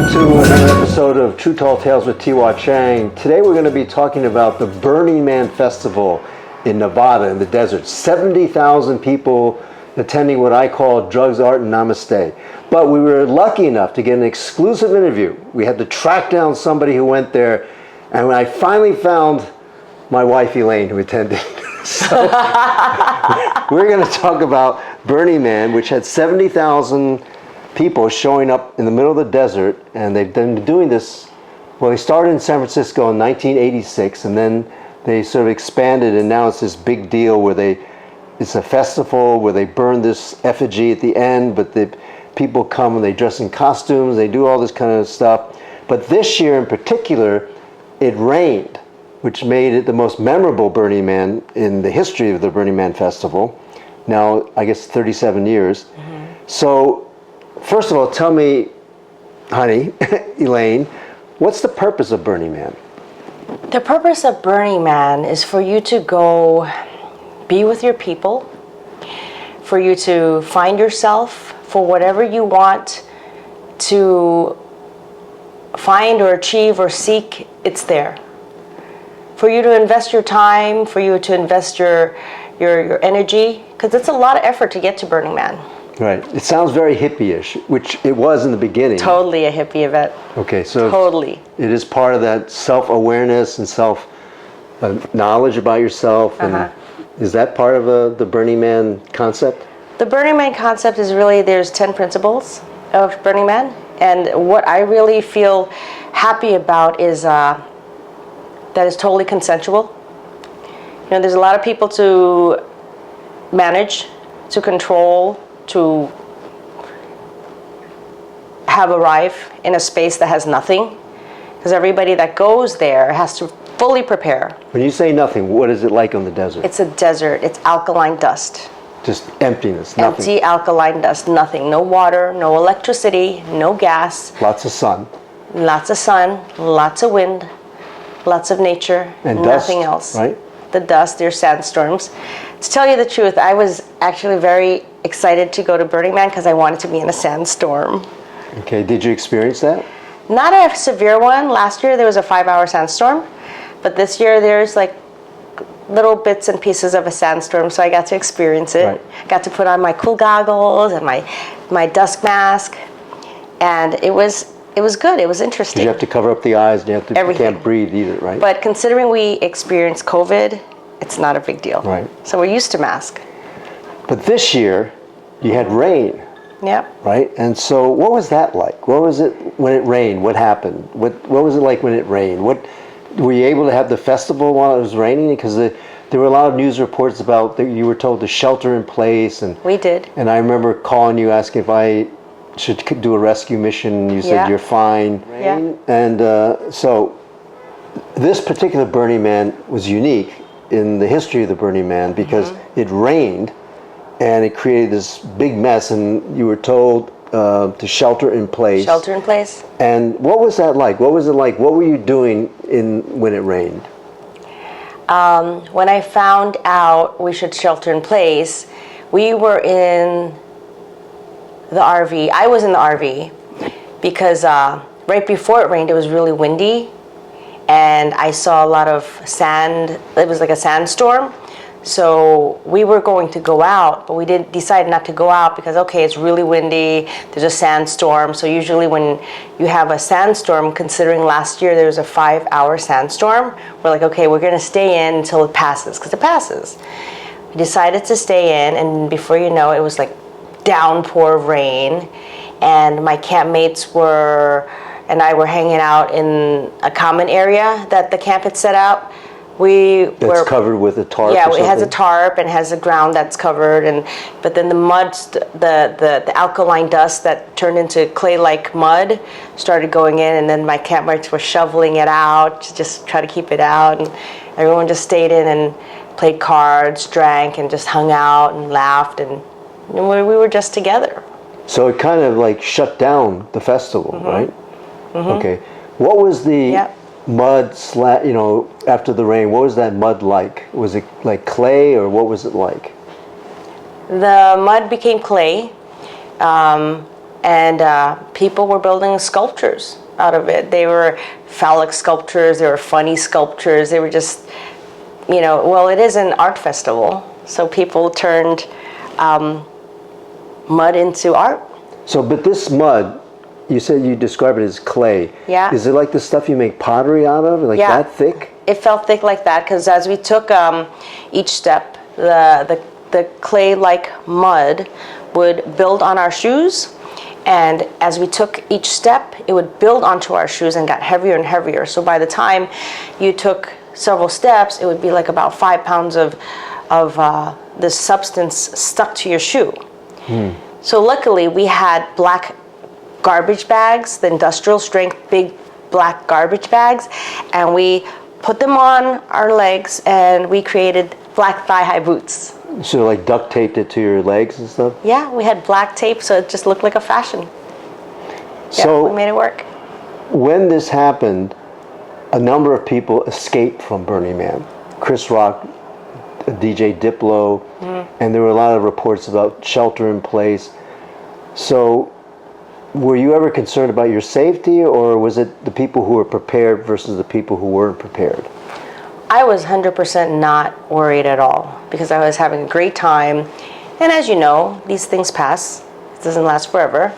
welcome to another episode of True Tall Tales with Ti-Hua Chang. Today we're going to be talking about the Burning Man Festival in Nevada in the desert. 70,000 people attending what I call drugs, art, and namaste. But we were lucky enough to get an exclusive interview. We had to track down somebody who went there, and when I finally found my wife Elaine who attended. So we're going to talk about Burning Man, which had 70,000 people showing up in the middle of the desert, and they've been doing this. Well, they started in San Francisco in 1986, and then they sort of expanded, and now it's this big deal where it's a festival where they burn this effigy at the end, but the people come and they dress in costumes, they do all this kind of stuff. But this year in particular, it rained, which made it the most memorable Burning Man in the history of the Burning Man Festival. Now, I guess 37 years. Mm-hmm. So, first of all, tell me, honey, Elaine, what's the purpose of Burning Man? The purpose of Burning Man is for you to go be with your people, for you to find yourself, for whatever you want to find or achieve or seek, it's there. For you to invest your time, for you to invest your energy, because it's a lot of effort to get to Burning Man. Right. It sounds very hippie-ish, which it was in the beginning. Totally a hippie event. Okay, so totally. It is part of that self-awareness and self-knowledge about yourself. And is that part of the Burning Man concept? The Burning Man concept is really, there's 10 principles of Burning Man. And what I really feel happy about is that it's totally consensual. You know, there's a lot of people to manage, to control, to have arrive in a space that has nothing, because everybody that goes there has to fully prepare. When you say nothing, what is it like on the desert? It's a desert. It's alkaline dust. Just emptiness, nothing. Empty alkaline dust, nothing. No water, no electricity, no gas. Lots of sun. Lots of sun, lots of wind, lots of nature, and nothing dust, else. Right? The dust, there's sandstorms. To tell you the truth, I was actually very excited to go to Burning Man because I wanted to be in a sandstorm. Okay, did you experience that? Not a severe one. Last year there was a 5-hour sandstorm, but this year there's like little bits and pieces of a sandstorm, so I got to experience it. Right. Got to put on my cool goggles and my dust mask, and it was good. It was interesting. Did you have to cover up the eyes? You can't breathe either, right? But considering we experienced COVID, it's not a big deal. Right. So we're used to mask. But this year, you had rain. Yep. Right? And so what was that like? What was it when it rained? What happened? What was it like when it rained? Were you able to have the festival while it was raining? Because there were a lot of news reports about that you were told to shelter in place. And we did. And I remember calling you asking if I should do a rescue mission. You said you're fine. Yeah. And so this particular Burning Man was unique in the history of the Burning Man because it rained and it created this big mess, and you were told to shelter in place. Shelter in place. And what was that like? What was it like? What were you doing when it rained? When I found out we should shelter in place, we were in the RV. I was in the RV because right before it rained, it was really windy, and I saw a lot of sand. It was like a sandstorm. So we were going to go out, but we decided not to go out because, okay, it's really windy, there's a sandstorm. So usually when you have a sandstorm, considering last year there was a 5-hour sandstorm, we're like, okay, we're going to stay in until it passes, because it passes. We decided to stay in, and before you know, it was like downpour of rain, and my campmates and I were hanging out in a common area that the camp had set out. It's covered with a tarp. Yeah, or something? It has a tarp and has a ground that's covered, but then the mud, the alkaline dust that turned into clay-like mud started going in, and then my campmates were shoveling it out to just try to keep it out, and everyone just stayed in and played cards, drank, and just hung out and laughed, and we were just together. So it kind of like shut down the festival, right? Okay. What was the mud, after the rain, what was that mud like? Was it like clay, or what was it like? The mud became clay. and people were building sculptures out of it. They were phallic sculptures, they were funny sculptures, they were just, well, it is an art festival, so people turned mud into art. So, but this mud, you said you describe it as clay. Yeah. Is it like the stuff you make pottery out of? Like Yeah. that thick? It felt thick like that because as we took each step, the clay-like mud would build on our shoes, and as we took each step, it would build onto our shoes and got heavier and heavier. So by the time you took several steps, it would be like about 5 pounds of this substance stuck to your shoe. So luckily, we had black garbage bags, the industrial strength big black garbage bags, and we put them on our legs and we created black thigh-high boots. So like duct taped it to your legs and stuff? Yeah, we had black tape so it just looked like a fashion. So we made it work. when this happened, a number of people escaped from Burning Man. Chris Rock, DJ Diplo, and there were a lot of reports about shelter in place. So were you ever concerned about your safety, or was it the people who were prepared versus the people who weren't prepared? I was 100% not worried at all because I was having a great time. And as you know, these things pass. It doesn't last forever.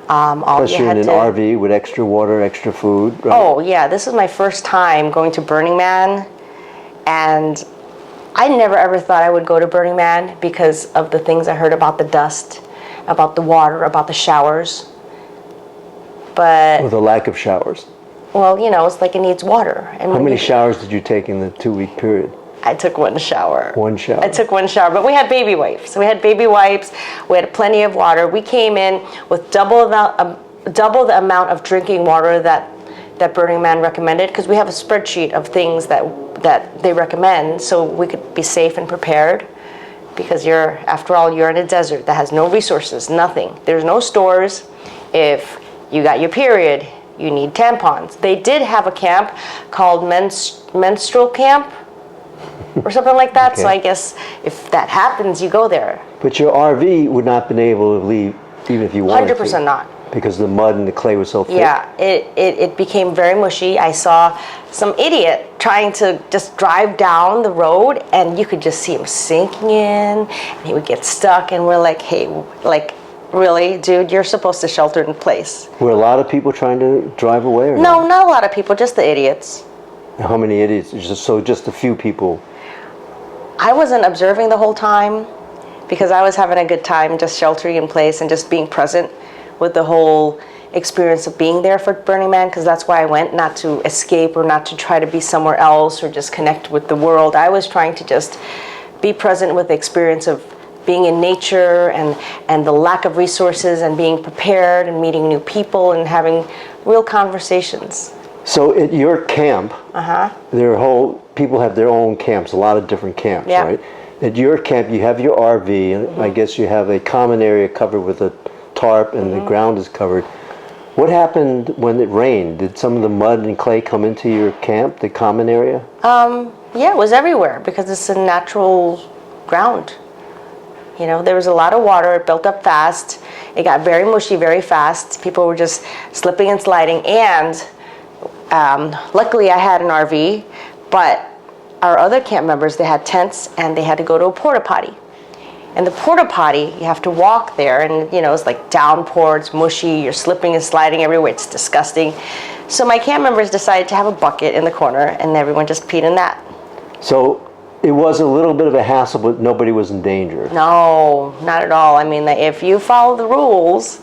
Plus you're in an RV with extra water, extra food, right? Oh, yeah. This is my first time going to Burning Man. And I never ever thought I would go to Burning Man because of the things I heard about the dust, about the water, about the showers. But Or the lack of showers. well, it's like it needs water. And How many showers did you take in the 2-week period? I took one shower. One shower. I took one shower, but we had baby wipes. We had baby wipes. We had plenty of water. We came in with double the amount of drinking water that Burning Man recommended, because we have a spreadsheet of things that they recommend, so we could be safe and prepared. Because after all, you're in a desert that has no resources, nothing. There's no stores. If you got your period, you need tampons. They did have a camp called menstrual camp or something like that. Okay. So I guess if that happens, you go there. But your RV would not have been able to leave even if you wanted to. 100% not. Because the mud and the clay was so thick? Yeah, it became very mushy. I saw some idiot trying to just drive down the road, and you could just see him sinking in, and he would get stuck, and we're like, hey, like, really, dude, you're supposed to shelter in place. Were a lot of people trying to drive away? Or No, not a lot of people, just the idiots. How many idiots? Just a few people. I wasn't observing the whole time because I was having a good time just sheltering in place and just being present with the whole experience of being there for Burning Man, because that's why I went, not to escape or not to try to be somewhere else or just connect with the world. I was trying to just be present with the experience of being in nature and the lack of resources and being prepared and meeting new people and having real conversations. So at your camp, people have their own camps, a lot of different camps, Yeah. right? At your camp, you have your RV, and I guess you have a common area covered with a tarp, and the ground is covered. What happened when it rained? Did some of the mud and clay come into your camp, the common area? Yeah, it was everywhere because it's a natural ground. There was a lot of water. It built up fast. It got very mushy very fast. People were just slipping and sliding. And luckily I had an RV, but our other camp members, they had tents and they had to go to a porta potty. And the porta potty, you have to walk there, and it's like downpour, it's mushy, you're slipping and sliding everywhere, it's disgusting. So my camp members decided to have a bucket in the corner, and everyone just peed in that. So it was a little bit of a hassle, but nobody was in danger. No, not at all. I mean, if you follow the rules,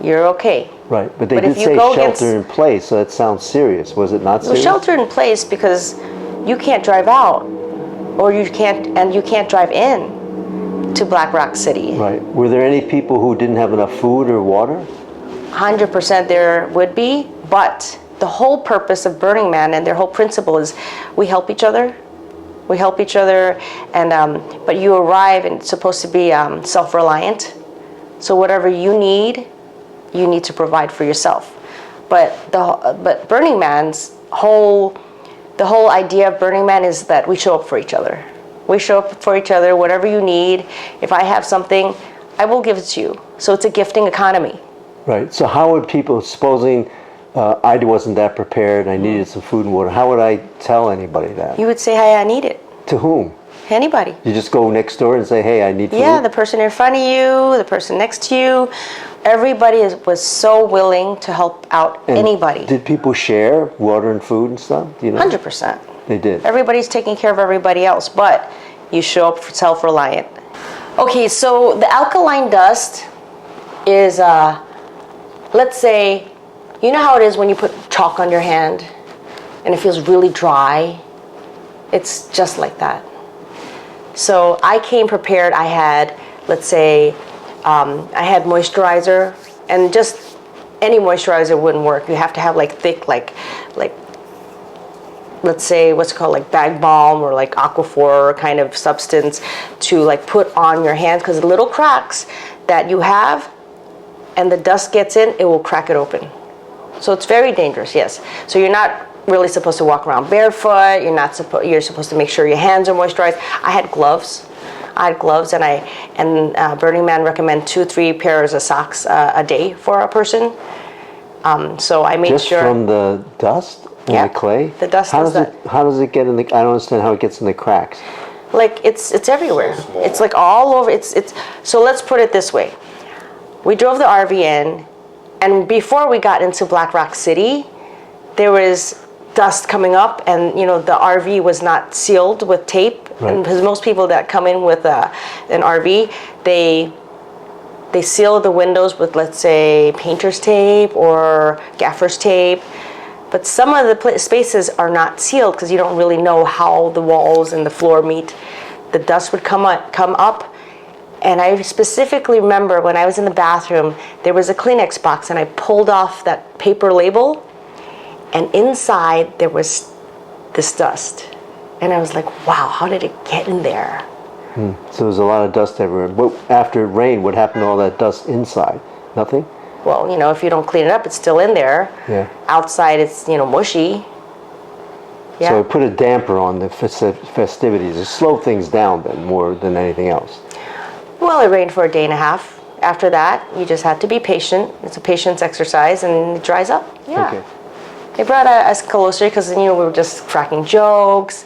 you're okay. Right, but they But did if you say go shelter in place, so that sounds serious. Was it not Well, serious? shelter in place because you can't drive out, or you can't drive in to Black Rock City. Right. Were there any people who didn't have enough food or water? 100% there would be, but the whole purpose of Burning Man and their whole principle is we help each other. We help each other, and but you arrive and it's supposed to be self-reliant. So whatever you need to provide for yourself. But Burning Man's the whole idea of Burning Man is that we show up for each other. We show up for each other, whatever you need. If I have something, I will give it to you. So it's a gifting economy. Right. So how would people, supposing I wasn't that prepared, I needed some food and water, how would I tell anybody that? You would say, hey, I need it. To whom? Anybody. You just go next door and say, hey, I need food? Yeah, the person in front of you, the person next to you. Everybody was so willing to help out And anybody. Did people share water and food and stuff? Do you know? 100%. They did. Everybody's taking care of everybody else, but you show up self-reliant. Okay, so the alkaline dust is, let's say, you know how it is when you put chalk on your hand and it feels really dry? It's just like that. So I came prepared. I had, let's say, I had moisturizer, and just any moisturizer wouldn't work. You have to have like thick, like let's say what's called like bag balm or like Aquaphor kind of substance to like put on your hands, because the little cracks that you have and the dust gets in, it will crack it open. So it's very dangerous, yes. So you're not really supposed to walk around barefoot. You're supposed to make sure your hands are moisturized. I had gloves, and Burning Man recommend 2-3 pairs of socks a day for a person. So I made just sure. Just from the dust and Yeah, the clay? the dust How is does it? How does it get in the? I don't understand how it gets in the cracks. Like it's everywhere. It's like all over. It's. So let's put it this way. We drove the RV in, and before we got into Black Rock City, there was dust coming up, and the RV was not sealed with tape. Right. And because most people that come in with an RV, they seal the windows with, let's say, painter's tape or gaffer's tape. But some of the spaces are not sealed because you don't really know how the walls and the floor meet. The dust would come up. And I specifically remember when I was in the bathroom, there was a Kleenex box, and I pulled off that paper label, and inside there was this dust. And I was like, wow, how did it get in there? So there's a lot of dust everywhere. But after rain, what happened to all that dust inside? Nothing? Well, if you don't clean it up, it's still in there. Yeah. Outside, it's, mushy. Yeah. So it put a damper on the festivities. It slowed things down then more than anything else. Well, it rained for a day and a half. After that, you just had to be patient. It's a patience exercise, and it dries up. Yeah. Okay. They brought us closer because, we were just cracking jokes.